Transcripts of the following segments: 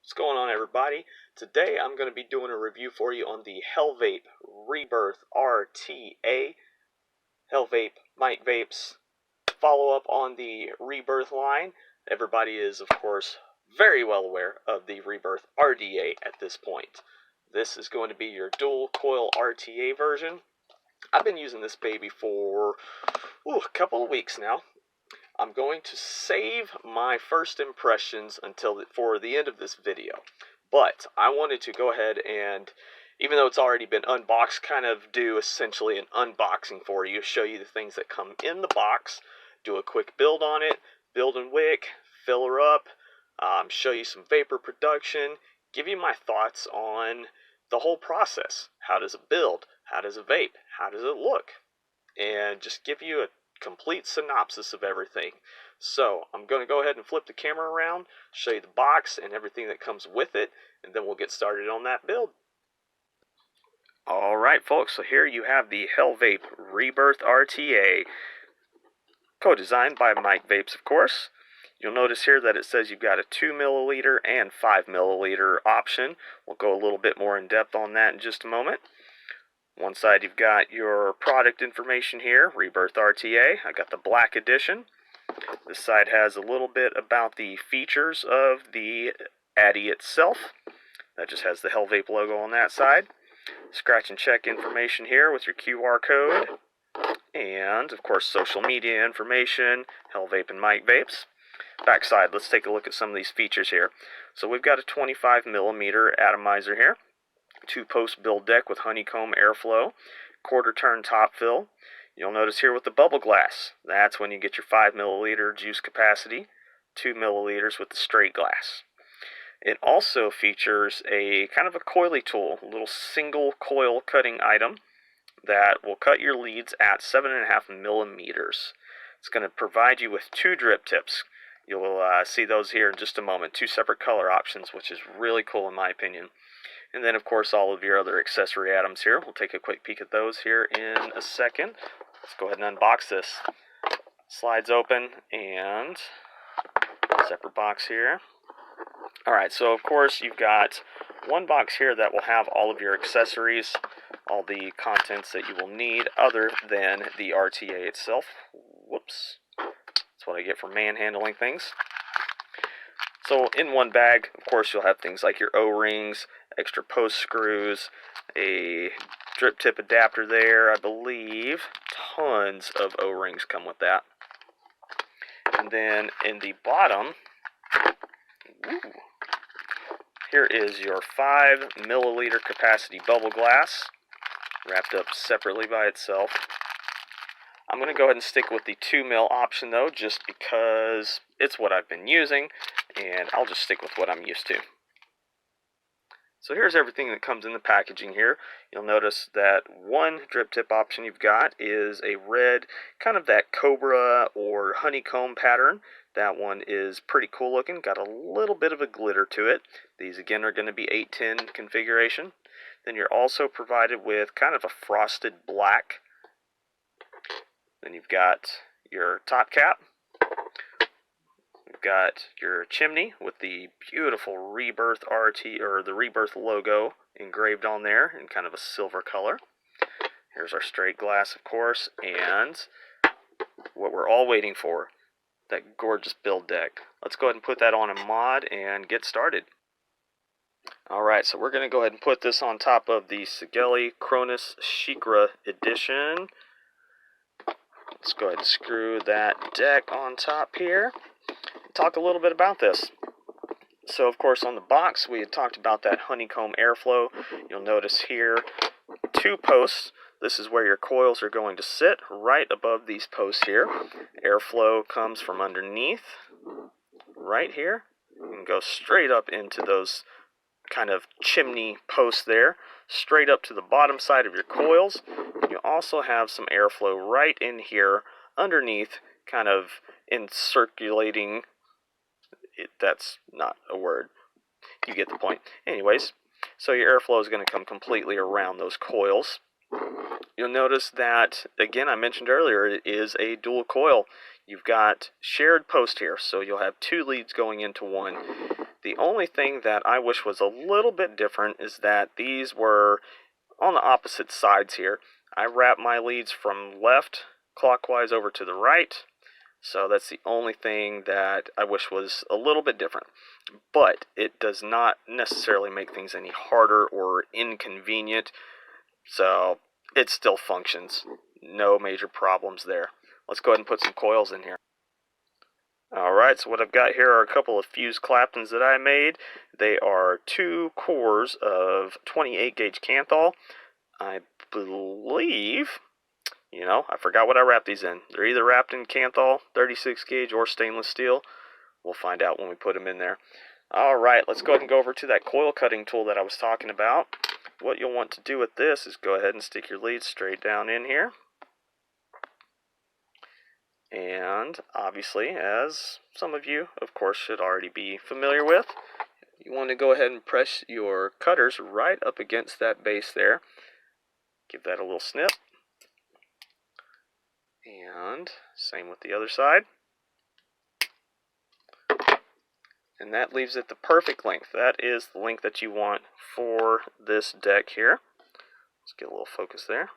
What's going on, everybody? Today I'm going to be doing a review for you on the Hellvape Rebirth RTA. Hellvape Mike Vapes follow-up on the Rebirth line. Everybody is, of course, very well aware of the Rebirth RTA at this point. This is going to be your dual coil RTA version. I've been using this baby for a couple of weeks now. I'm going to save my first impressions for the end of this video, but I wanted to go ahead and, even though it's already been unboxed, kind of do essentially an unboxing for you, show you the things that come in the box, do a quick build on it, build and wick, fill her up, show you some vapor production, give you my thoughts on the whole process. How does it build? How does it vape? How does it look? And just give you a complete synopsis of everything. So I'm going to go ahead and flip the camera around, show you the box and everything that comes with it, and then we'll get started on that build. Alright folks, so here you have the Hellvape Rebirth RTA, co-designed by Mike Vapes, of course. You'll notice here that it says you've got a 2 milliliter and 5 milliliter option. We'll go a little bit more in depth on that in just a moment. One side you've got your product information here, Rebirth RTA. I got the black edition. This side has a little bit about the features of the Addy itself. That just has the Hellvape logo on that side. Scratch and check information here with your QR code. And, of course, social media information, Hellvape and Mike Vapes. Backside, let's take a look at some of these features here. So we've got a 25 millimeter atomizer here. 2-post build deck with honeycomb airflow, quarter turn top fill. You'll notice here with the bubble glass, that's when you get your 5 milliliter juice capacity, 2 milliliters with the straight glass. It also features a kind of a coily tool, a little single coil cutting item that will cut your leads at 7.5 millimeters. It's going to provide you with 2 drip tips. You'll see those here in just a moment, 2 separate color options, which is really cool in my opinion. And then, of course, all of your other accessory items here. We'll take a quick peek at those here in a second. Let's go ahead and unbox this. Slides open, and separate box here. Alright, so of course you've got one box here that will have all of your accessories, all the contents that you will need other than the RTA itself. Whoops. That's what I get for manhandling things. So in one bag, of course, you'll have things like your O-rings, extra post screws, a drip tip adapter there, I believe. Tons of O-rings come with that. And then in the bottom, here is your 5 milliliter capacity bubble glass, wrapped up separately by itself. I'm going to go ahead and stick with the 2 mil option though, just because it's what I've been using, and I'll just stick with what I'm used to. So here's everything that comes in the packaging here. You'll notice that one drip tip option you've got is a red, kind of that cobra or honeycomb pattern. That one is pretty cool looking, got a little bit of a glitter to it. These again are going to be 810 configuration. Then you're also provided with kind of a frosted black. Then you've got your top cap. We've got your chimney with the beautiful Rebirth RT, or the Rebirth logo engraved on there in kind of a silver color. Here's our straight glass, of course, and what we're all waiting for, that gorgeous build deck. Let's go ahead and put that on a mod and get started. Alright, so we're going to go ahead and put this on top of the Sigeli Cronus Shikra edition. Let's go ahead and screw that deck on top here. Talk a little bit about this. So, of course, on the box, we had talked about that honeycomb airflow. You'll notice here 2 posts. This is where your coils are going to sit, right above these posts here. Airflow comes from underneath, right here, and goes straight up into those kind of chimney posts there, straight up to the bottom side of your coils. And you also have some airflow right in here underneath, kind of circulating. That's not a word. You get the point. Anyways, so your airflow is going to come completely around those coils. You'll notice that, again, I mentioned earlier, it is a dual coil. You've got shared post here, so you'll have 2 leads going into one. The only thing that I wish was a little bit different is that these were on the opposite sides here. I wrap my leads from left clockwise over to the right, so that's the only thing that I wish was a little bit different. But it does not necessarily make things any harder or inconvenient, so it still functions. No major problems there. Let's go ahead and put some coils in here. Alright, so what I've got here are a couple of fused Claptons that I made. They are 2 cores of 28 gauge Kanthal. I believe, I forgot what I wrapped these in. They're either wrapped in Kanthal, 36 gauge, or stainless steel. We'll find out when we put them in there. Alright, let's go ahead and go over to that coil cutting tool that I was talking about. What you'll want to do with this is go ahead and stick your lead straight down in here. And obviously, as some of you, of course, should already be familiar with, you want to go ahead and press your cutters right up against that base there. Give that a little snip. And same with the other side. And that leaves it the perfect length. That is the length that you want for this deck here. Let's get a little focus there.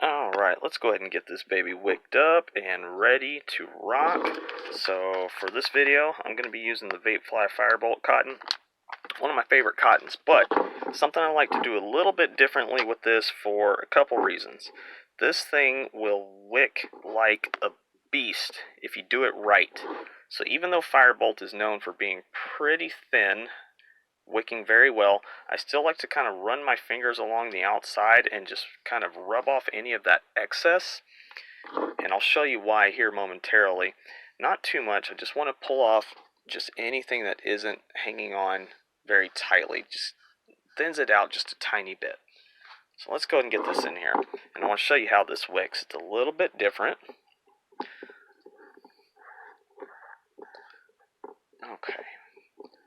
Alright, let's go ahead and get this baby wicked up and ready to rock. So for this video, I'm going to be using the Vapefly Firebolt cotton. One of my favorite cottons, but something I like to do a little bit differently with this for a couple reasons. This thing will wick like a beast if you do it right. So even though Firebolt is known for being pretty thin, wicking very well, I still like to kind of run my fingers along the outside and just kind of rub off any of that excess. And I'll show you why here momentarily. Not too much, I just want to pull off just anything that isn't hanging on very tightly. Just thins it out just a tiny bit. So let's go ahead and get this in here. And I want to show you how this wicks. It's a little bit different. Okay.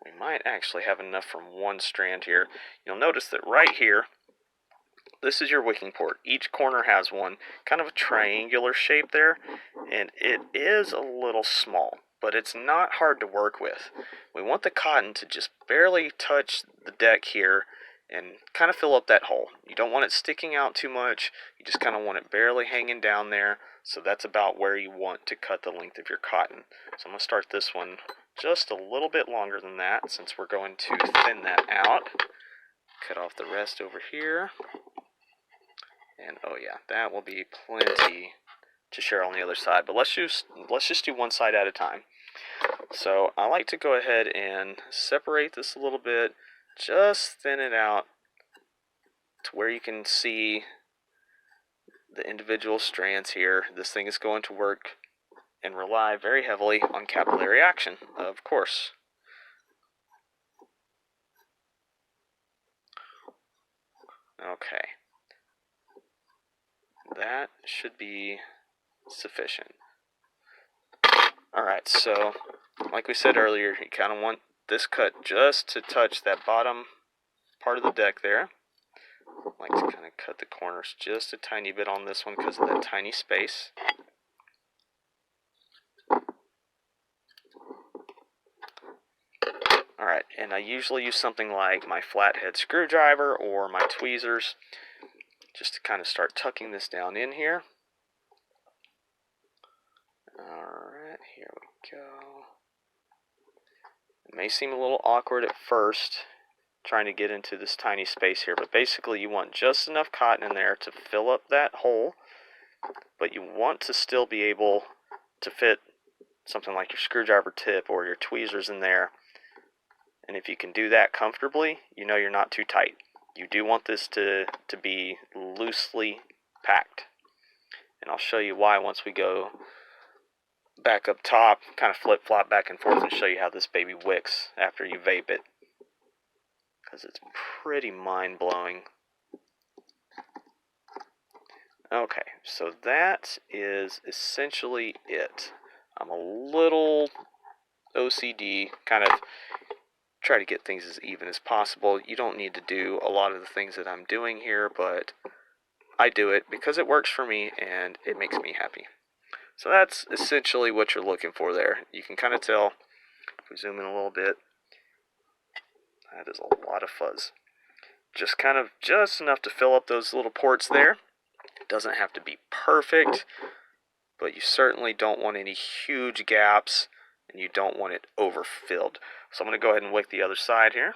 We might actually have enough from one strand here. You'll notice that right here, this is your wicking port. Each corner has one, kind of a triangular shape there, and it is a little small, but it's not hard to work with. We want the cotton to just barely touch the deck here and kind of fill up that hole. You don't want it sticking out too much, you just kind of want it barely hanging down there, so that's about where you want to cut the length of your cotton. So I'm going to start this one just a little bit longer than that, since we're going to thin that out. Cut off the rest over here. And oh yeah, that will be plenty to share on the other side. But let's just do one side at a time. So I like to go ahead and separate this a little bit, just thin it out to where you can see the individual strands here. This thing is going to work and rely very heavily on capillary action, of course. Okay. That should be sufficient. Alright, so like we said earlier, you kind of want this cut just to touch that bottom part of the deck there. I like to kind of cut the corners just a tiny bit on this one because of that tiny space. Alright, and I usually use something like my flathead screwdriver or my tweezers just to kind of start tucking this down in here. Alright, here we go. It may seem a little awkward at first trying to get into this tiny space here, but basically you want just enough cotton in there to fill up that hole, but you want to still be able to fit something like your screwdriver tip or your tweezers in there. And if you can do that comfortably, you know you're not too tight. You do want this to be loosely packed. And I'll show you why once we go back up top, kind of flip-flop back and forth and show you how this baby wicks after you vape it. Because it's pretty mind-blowing. Okay, so that is essentially it. I'm a little OCD, kind of try to get things as even as possible. You don't need to do a lot of the things that I'm doing here, but I do it because it works for me and it makes me happy. So that's essentially what you're looking for there. You can kind of tell, if we zoom in a little bit, that is a lot of fuzz. Just enough to fill up those little ports there. It doesn't have to be perfect, but you certainly don't want any huge gaps, and you don't want it overfilled. So I'm going to go ahead and wick the other side here.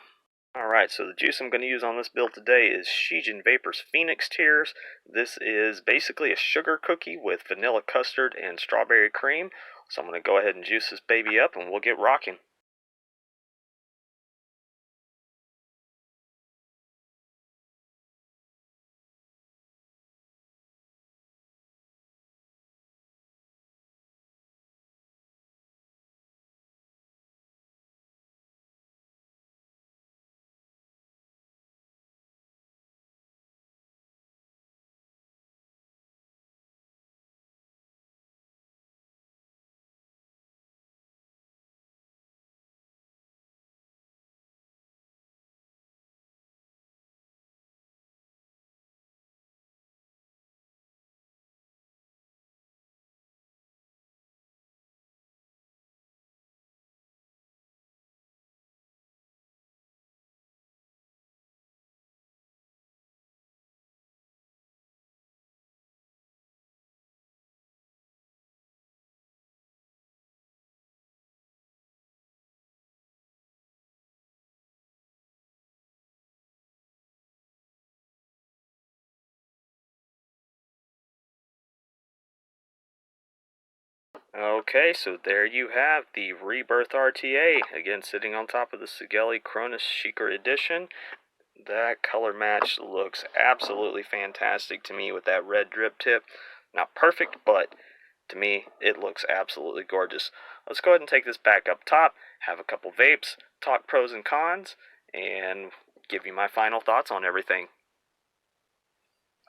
Alright, so the juice I'm going to use on this build today is Shijin Vapors Phoenix Tears. This is basically a sugar cookie with vanilla custard and strawberry cream. So I'm going to go ahead and juice this baby up and we'll get rocking. Okay, so there you have the Rebirth RTA, again sitting on top of the Sigelei Cronus Shikar Edition. That color match looks absolutely fantastic to me with that red drip tip. Not perfect, but to me it looks absolutely gorgeous. Let's go ahead and take this back up top, have a couple vapes, talk pros and cons, and give you my final thoughts on everything.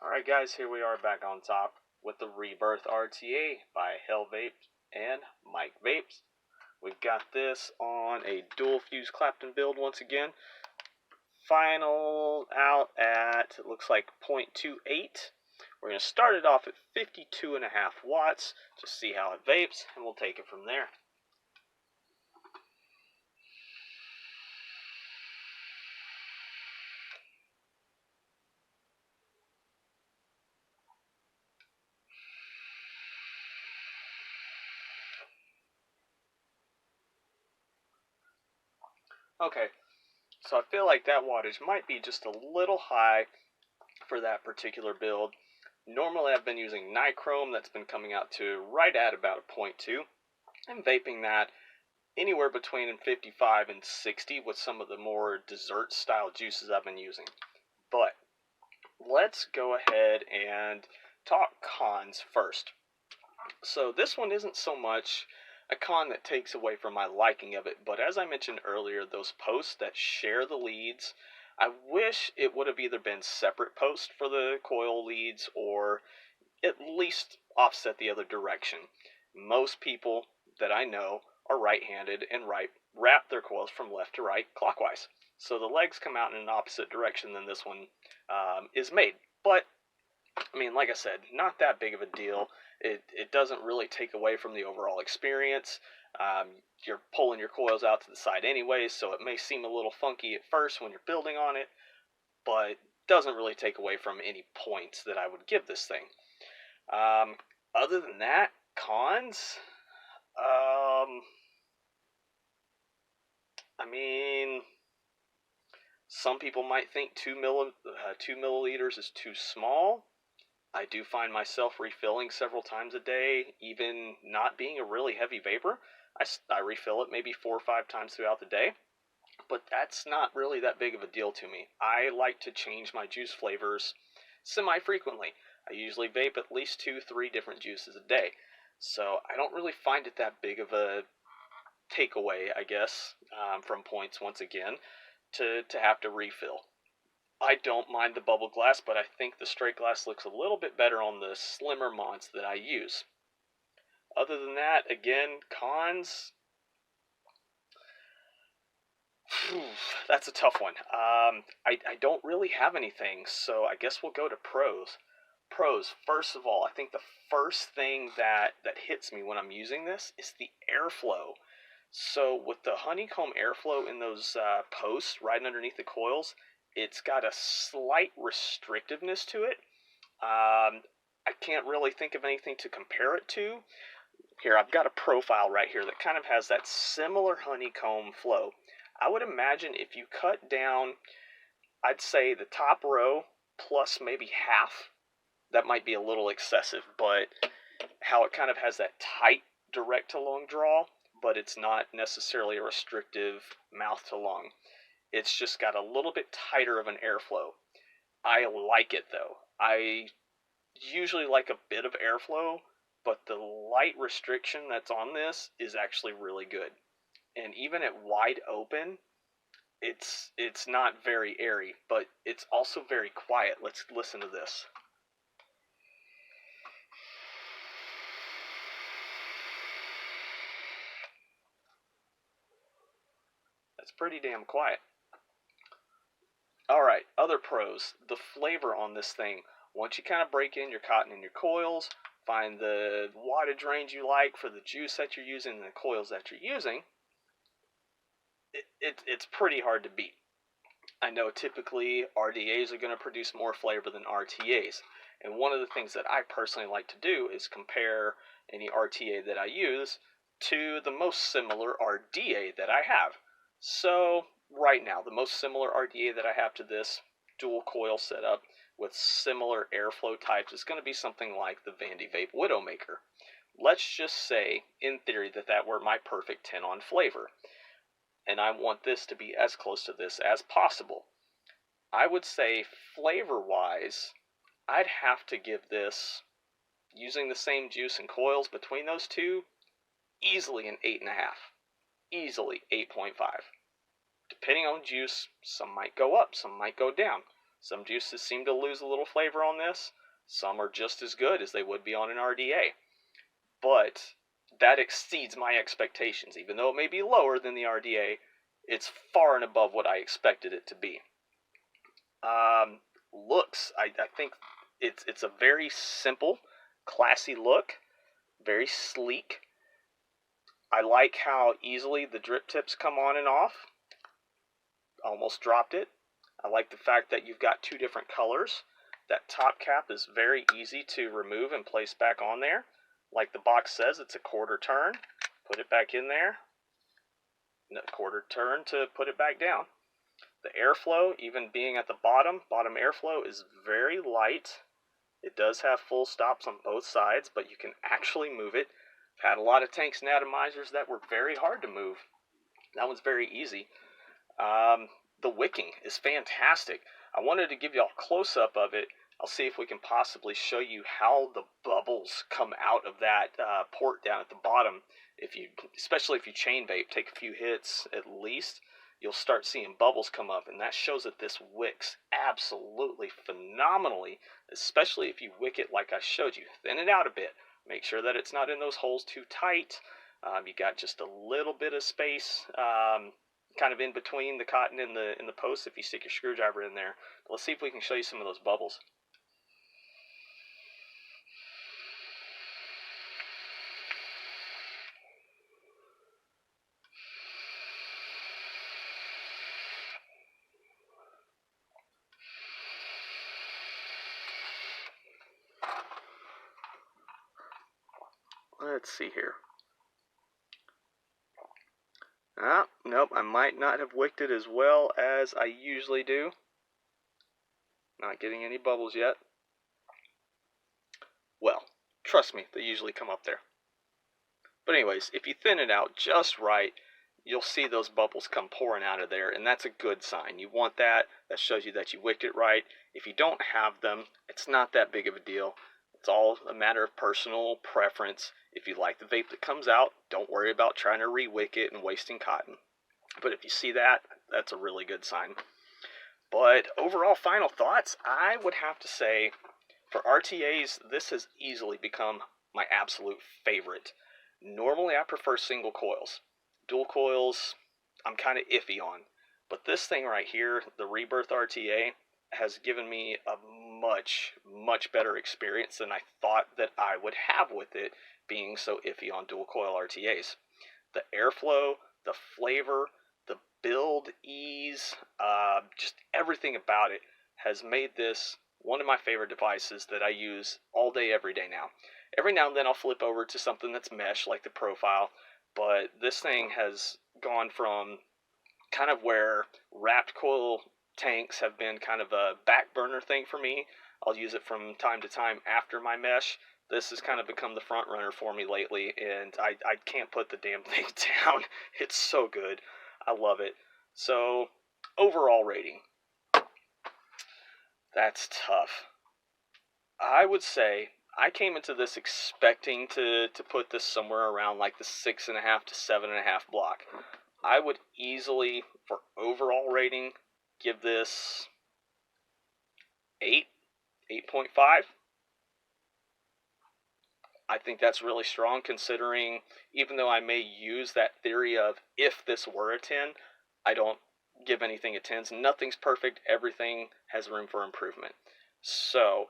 Alright guys, here we are back on top with the Rebirth RTA by Hellvape and Mike Vapes. We've got this on a dual fuse Clapton build once again. Final out at, it looks like 0.28. We're going to start it off at 52.5 watts, just see how it vapes, and we'll take it from there. Okay, so I feel like that wattage might be just a little high for that particular build. Normally I've been using nichrome that's been coming out to right at about a 0.2. I'm vaping that anywhere between 55 and 60 with some of the more dessert style juices I've been using. But let's go ahead and talk cons first. So this one isn't so much a con that takes away from my liking of it, but as I mentioned earlier, those posts that share the leads, I wish it would have either been separate posts for the coil leads or at least offset the other direction. Most people that I know are right-handed and wrap their coils from left to right clockwise. So the legs come out in an opposite direction than this one is made. But I mean, like I said, not that big of a deal. It doesn't really take away from the overall experience. You're pulling your coils out to the side anyway, so it may seem a little funky at first when you're building on it, but doesn't really take away from any points that I would give this thing. Other than that, cons. I mean, some people might think 2 milliliters is too small. I do find myself refilling several times a day, even not being a really heavy vapor. I refill it maybe 4 or 5 times throughout the day, but that's not really that big of a deal to me. I like to change my juice flavors semi-frequently. I usually vape at least 2-3 different juices a day, so I don't really find it that big of a takeaway, I guess, from points once again, to have to refill. I don't mind the bubble glass, but I think the straight glass looks a little bit better on the slimmer mods that I use. Other than that, again, cons. That's a tough one. I don't really have anything, so I guess we'll go to pros. Pros, first of all, I think the first thing that hits me when I'm using this is the airflow. So with the honeycomb airflow in those posts right underneath the coils, it's got a slight restrictiveness to it. I can't really think of anything to compare it to. Here, I've got a profile right here that kind of has that similar honeycomb flow. I would imagine if you cut down, I'd say the top row plus maybe half, that might be a little excessive, but how it kind of has that tight direct to lung draw, but it's not necessarily a restrictive mouth to lung. It's just got a little bit tighter of an airflow. I like it though. I usually like a bit of airflow, but the light restriction that's on this is actually really good. And even at wide open, it's not very airy, but it's also very quiet. Let's listen to this. That's pretty damn quiet. Alright, other pros. The flavor on this thing. Once you kind of break in your cotton and your coils, find the wattage range you like for the juice that you're using and the coils that you're using, it's pretty hard to beat. I know typically RDAs are going to produce more flavor than RTAs. And one of the things that I personally like to do is compare any RTA that I use to the most similar RDA that I have. So right now, the most similar RDA that I have to this dual coil setup with similar airflow types is going to be something like the Vandy Vape Widowmaker. Let's just say, in theory, that were my perfect 10 on flavor. And I want this to be as close to this as possible. I would say flavor-wise, I'd have to give this, using the same juice and coils between those two, easily an 8.5. Easily 8.5. Depending on juice, some might go up, some might go down. Some juices seem to lose a little flavor on this. Some are just as good as they would be on an RDA. But that exceeds my expectations. Even though it may be lower than the RDA, it's far and above what I expected it to be. Looks, I think it's a very simple, classy look, very sleek. I like how easily the drip tips come on and off. Almost dropped it. I like the fact that you've got two different colors. That top cap is very easy to remove and place back on there. Like the box says, it's a quarter turn. Put it back in there. A quarter turn to put it back down. The airflow, even being at the bottom airflow is very light. It does have full stops on both sides, but you can actually move it. I've had a lot of tanks and atomizers that were very hard to move. That one's very easy. The wicking is fantastic. I wanted to give you a close-up of it. I'll see if we can possibly show you how the bubbles come out of that port down at the bottom. Especially if you chain vape, take a few hits at least, you'll start seeing bubbles come up, and that shows that this wicks absolutely phenomenally, especially if you wick it like I showed you. Thin it out a bit. Make sure that it's not in those holes too tight. You got just a little bit of space kind of in between the cotton and the post if you stick your screwdriver in there. But let's see if we can show you some of those bubbles. Let's see here. Nope, I might not have wicked it as well as I usually do. Not getting any bubbles yet. Well, trust me, they usually come up there. But anyways, if you thin it out just right, you'll see those bubbles come pouring out of there, and that's a good sign. You want that. That shows you that you wicked it right. If you don't have them, it's not that big of a deal. It's all a matter of personal preference. If you like the vape that comes out, don't worry about trying to re-wick it and wasting cotton. But if you see that, that's a really good sign. But overall final thoughts, I would have to say for RTAs, this has easily become my absolute favorite. Normally I prefer single coils. Dual coils, I'm kind of iffy on. But this thing right here, the Rebirth RTA, has given me a much, much better experience than I thought that I would have with it, being so iffy on dual coil RTAs. The airflow, the flavor, the build ease, just everything about it has made this one of my favorite devices that I use all day, every day now. Every now and then I'll flip over to something that's mesh, like the Profile, but this thing has gone from kind of where wrapped coil tanks have been kind of a back burner thing for me. I'll use it from time to time after my mesh. This has kind of become the front runner for me lately, and I can't put the damn thing down. It's so good. I love it. So, overall rating. That's tough. I would say I came into this expecting to put this somewhere around like the 6.5 to 7.5 block. I would easily, for overall rating, give this 8.5. I think that's really strong, considering even though I may use that theory of if this were a 10, I don't give anything a 10s. Nothing's perfect. Everything has room for improvement. So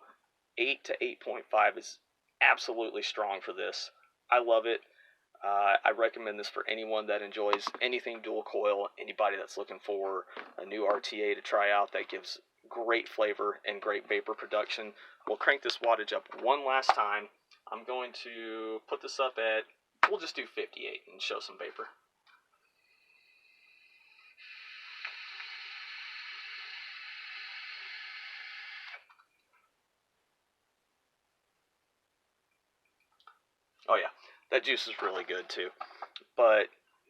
8 to 8.5 is absolutely strong for this. I love it. I recommend this for anyone that enjoys anything dual coil, anybody that's looking for a new RTA to try out that gives great flavor and great vapor production. We'll crank this wattage up one last time. I'm going to put this up at, we'll just do 58 and show some vapor. Oh yeah, that juice is really good too. But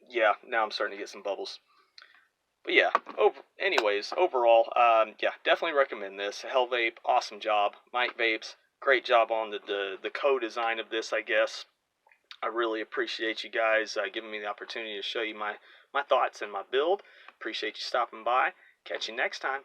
yeah, now I'm starting to get some bubbles. But yeah, overall, yeah, definitely recommend this. Hellvape, awesome job. Mike Vapes, great job on the co-design of this, I guess. I really appreciate you guys giving me the opportunity to show you my thoughts and my build. Appreciate you stopping by. Catch you next time.